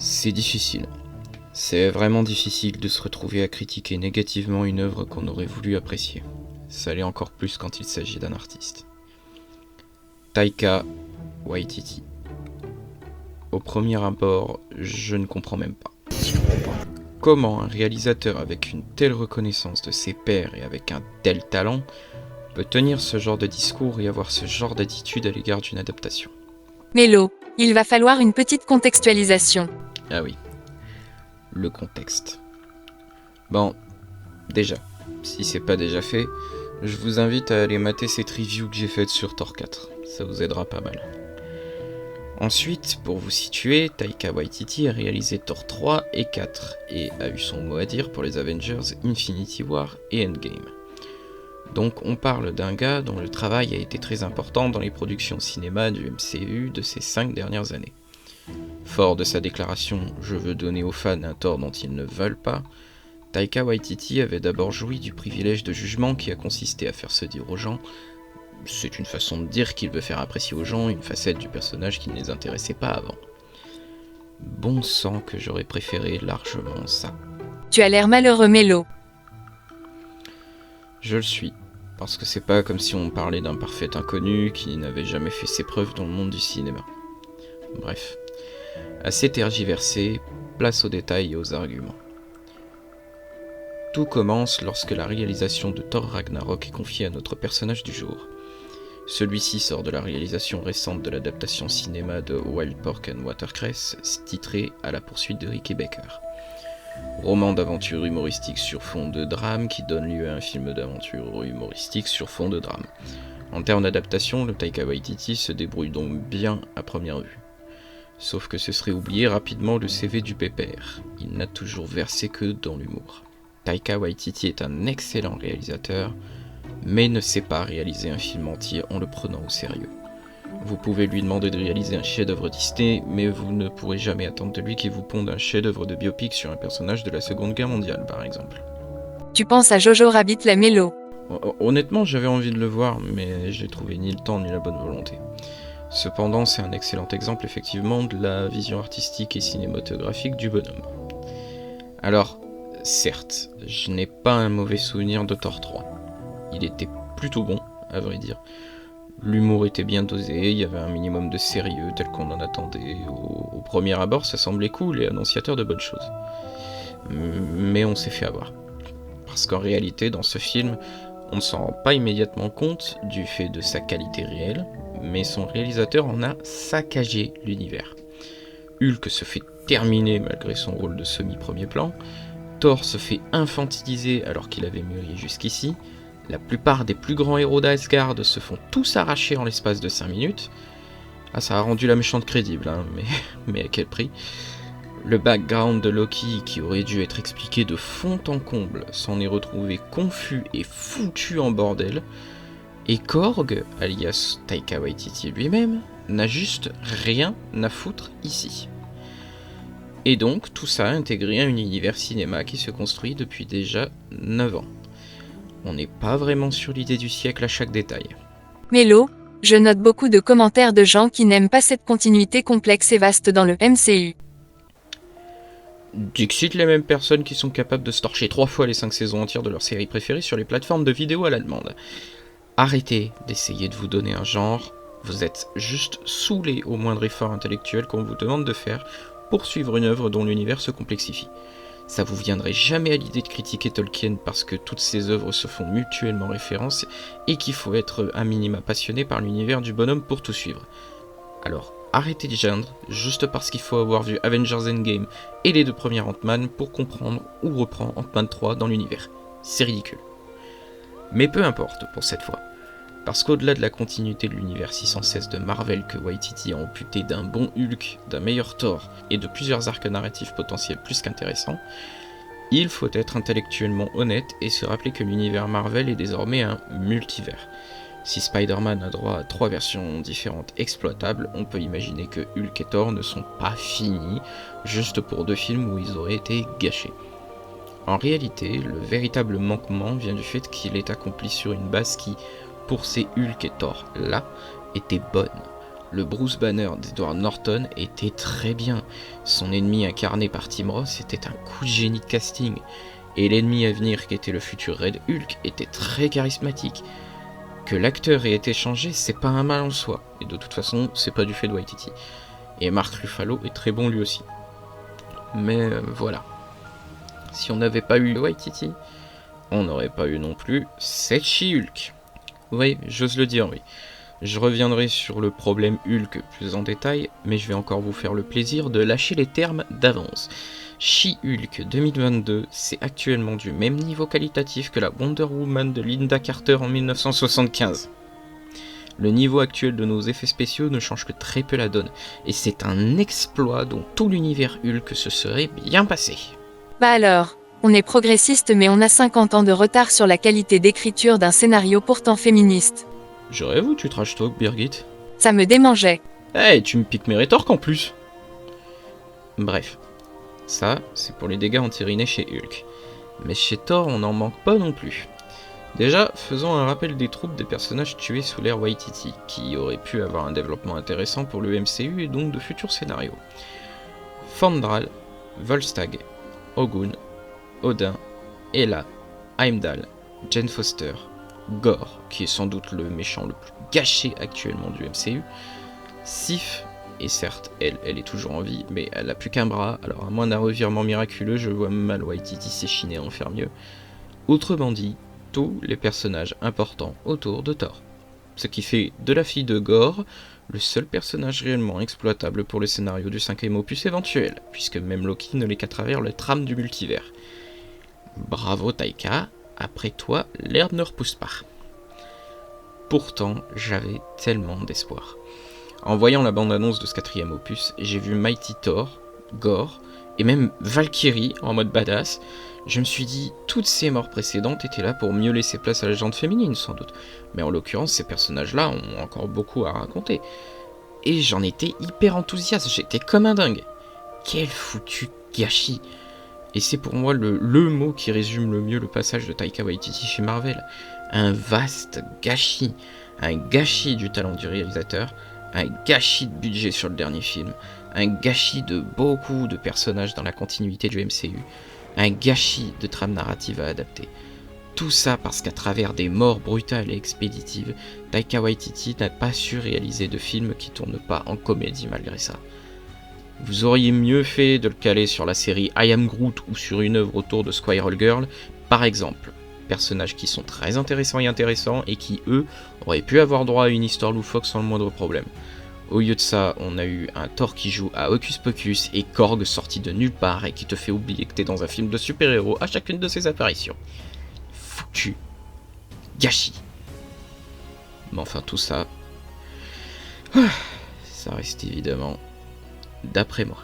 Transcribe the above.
C'est difficile. C'est vraiment difficile de se retrouver à critiquer négativement une œuvre qu'on aurait voulu apprécier. Ça l'est encore plus quand il s'agit d'un artiste. Taika Waititi. Au premier abord, je ne comprends même pas. Comment un réalisateur avec une telle reconnaissance de ses pairs et avec un tel talent peut tenir ce genre de discours et avoir ce genre d'attitude à l'égard d'une adaptation. Mélo, il va falloir une petite contextualisation. Ah oui, le contexte. Bon, déjà, si c'est pas déjà fait, je vous invite à aller mater cette review que j'ai faite sur Thor 4, ça vous aidera pas mal. Ensuite, pour vous situer, Taika Waititi a réalisé Thor 3 et 4, et a eu son mot à dire pour les Avengers Infinity War et Endgame. Donc on parle d'un gars dont le travail a été très important dans les productions cinéma du MCU de ces 5 dernières années. Fort de sa déclaration « Je veux donner aux fans un tort dont ils ne veulent pas », Taika Waititi avait d'abord joui du privilège de jugement qui a consisté à faire se dire aux gens « C'est une façon de dire qu'il veut faire apprécier aux gens une facette du personnage qui ne les intéressait pas avant. » Bon sang que j'aurais préféré largement ça. Tu as l'air malheureux, Mélo. Je le suis, parce que c'est pas comme si on parlait d'un parfait inconnu qui n'avait jamais fait ses preuves dans le monde du cinéma. Bref, assez tergiversé, place aux détails et aux arguments. Tout commence lorsque la réalisation de Thor Ragnarok est confiée à notre personnage du jour. Celui-ci sort de la réalisation récente de l'adaptation cinéma de Wild Pork and Watercress, titrée À la poursuite de Ricky Baker. Roman d'aventure humoristique sur fond de drame qui donne lieu à un film d'aventure humoristique sur fond de drame. En termes d'adaptation, le Taika Waititi se débrouille donc bien à première vue. Sauf que ce serait oublier rapidement le CV du pépère. Il n'a toujours versé que dans l'humour. Taika Waititi est un excellent réalisateur, mais ne sait pas réaliser un film entier en le prenant au sérieux. Vous pouvez lui demander de réaliser un chef-d'œuvre Disney, mais vous ne pourrez jamais attendre de lui qu'il vous ponde un chef-d'œuvre de biopic sur un personnage de la Seconde Guerre mondiale, par exemple. Tu penses à Jojo Rabbit la Mélo. Honnêtement, j'avais envie de le voir, mais j'ai trouvé ni le temps ni la bonne volonté. Cependant, c'est un excellent exemple, effectivement, de la vision artistique et cinématographique du bonhomme. Alors, certes, je n'ai pas un mauvais souvenir de Thor 3. Il était plutôt bon, à vrai dire. L'humour était bien dosé, il y avait un minimum de sérieux tel qu'on en attendait. Au premier abord, ça semblait cool et annonciateur de bonnes choses. Mais on s'est fait avoir. Parce qu'en réalité, dans ce film, on ne s'en rend pas immédiatement compte du fait de sa qualité réelle, mais son réalisateur en a saccagé l'univers. Hulk se fait terminer malgré son rôle de semi-premier plan, Thor se fait infantiliser alors qu'il avait mûri jusqu'ici, la plupart des plus grands héros d'Asgard se font tous arracher en l'espace de 5 minutes. Ah, ça a rendu la méchante crédible, hein, mais à quel prix? Le background de Loki, qui aurait dû être expliqué de fond en comble, s'en est retrouvé confus et foutu en bordel. Et Korg, alias Taika Waititi lui-même, n'a juste rien à foutre ici. Et donc, tout ça intégré à un univers cinéma qui se construit depuis déjà 9 ans. On n'est pas vraiment sur l'idée du siècle à chaque détail. Mélo, je note beaucoup de commentaires de gens qui n'aiment pas cette continuité complexe et vaste dans le MCU. Dixit les mêmes personnes qui sont capables de se torcher 3 fois les 5 saisons entières de leur série préférée sur les plateformes de vidéo à la demande. Arrêtez d'essayer de vous donner un genre, vous êtes juste saoulés au moindre effort intellectuel qu'on vous demande de faire pour suivre une œuvre dont l'univers se complexifie. Ça vous viendrait jamais à l'idée de critiquer Tolkien parce que toutes ces œuvres se font mutuellement référence et qu'il faut être un minima passionné par l'univers du bonhomme pour tout suivre. Alors arrêtez de geindre juste parce qu'il faut avoir vu Avengers Endgame et les 2 premiers Ant-Man pour comprendre où reprend Ant-Man 3 dans l'univers. C'est ridicule. Mais peu importe pour cette fois. Parce qu'au-delà de la continuité de l'univers 616 de Marvel que Waititi a amputé d'un bon Hulk, d'un meilleur Thor et de plusieurs arcs narratifs potentiels plus qu'intéressants, il faut être intellectuellement honnête et se rappeler que l'univers Marvel est désormais un multivers. Si Spider-Man a droit à 3 versions différentes exploitables, on peut imaginer que Hulk et Thor ne sont pas finis juste pour 2 films où ils auraient été gâchés. En réalité, le véritable manquement vient du fait qu'il est accompli sur une base qui, pour ces Hulk et Thor là, était bonne. Le Bruce Banner d'Edward Norton était très bien. Son ennemi incarné par Tim Roth était un coup de génie de casting. Et l'ennemi à venir qui était le futur Red Hulk était très charismatique. Que l'acteur ait été changé, c'est pas un mal en soi. Et de toute façon, c'est pas du fait de Waititi. Et Mark Ruffalo est très bon lui aussi. Mais voilà. Si on n'avait pas eu Waititi, on n'aurait pas eu non plus cette She-Hulk. Oui, j'ose le dire, oui. Je reviendrai sur le problème Hulk plus en détail, mais je vais encore vous faire le plaisir de lâcher les termes d'avance. She-Hulk 2022, c'est actuellement du même niveau qualitatif que la Wonder Woman de Linda Carter en 1975. Le niveau actuel de nos effets spéciaux ne change que très peu la donne, et c'est un exploit dont tout l'univers Hulk se serait bien passé. Bah alors, on est progressiste mais on a 50 ans de retard sur la qualité d'écriture d'un scénario pourtant féministe. J'aurais vu tu trash talk, Birgit. Ça me démangeait. Hey, tu me piques mes rétorques en plus. Bref, ça, c'est pour les dégâts entérinés chez Hulk. Mais chez Thor, on n'en manque pas non plus. Déjà, faisons un rappel des troupes des personnages tués sous l'ère Waititi, qui auraient pu avoir un développement intéressant pour le MCU et donc de futurs scénarios. Fandral, Volstagg, Ogun, Odin, Hela, Heimdall, Jane Foster, Gore, qui est sans doute le méchant le plus gâché actuellement du MCU, Sif, et certes, elle est toujours en vie, mais elle a plus qu'un bras, alors à moins d'un revirement miraculeux, je vois mal Waititi s'échiner en faire mieux. Autrement dit, tous les personnages importants autour de Thor. Ce qui fait de la fille de Gore le seul personnage réellement exploitable pour le scénario du 5e opus éventuel, puisque même Loki ne l'est qu'à travers le trame du multivers. Bravo Taika, après toi, l'herbe ne repousse pas. Pourtant, j'avais tellement d'espoir. En voyant la bande-annonce de ce 4e opus, j'ai vu Mighty Thor, Gore, et même Valkyrie en mode badass. Je me suis dit, toutes ces morts précédentes étaient là pour mieux laisser place à la gente féminine, sans doute. Mais en l'occurrence, ces personnages-là ont encore beaucoup à raconter. Et j'en étais hyper enthousiaste, j'étais comme un dingue. Quel foutu gâchis! Et c'est pour moi le mot qui résume le mieux le passage de Taika Waititi chez Marvel. Un vaste gâchis. Un gâchis du talent du réalisateur, un gâchis de budget sur le dernier film, un gâchis de beaucoup de personnages dans la continuité du MCU, un gâchis de trame narrative à adapter. Tout ça parce qu'à travers des morts brutales et expéditives, Taika Waititi n'a pas su réaliser de film qui tourne pas en comédie malgré ça. Vous auriez mieux fait de le caler sur la série I Am Groot ou sur une œuvre autour de Squirrel Girl, par exemple. Personnages qui sont très intéressants et qui, eux, auraient pu avoir droit à une histoire loufoque sans le moindre problème. Au lieu de ça, on a eu un Thor qui joue à Hocus Pocus et Korg sorti de nulle part et qui te fait oublier que t'es dans un film de super-héros à chacune de ses apparitions. Foutu gâchis. Mais enfin tout ça, ça reste évidemment d'après moi.